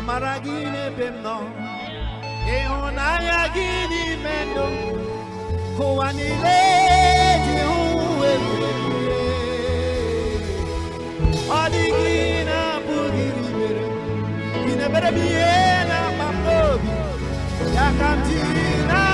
Amaragine bemno, ehonaya gini mendo, koanile jihuwe, adigina bugiri bere, ina bere biena papobi, yakamtina.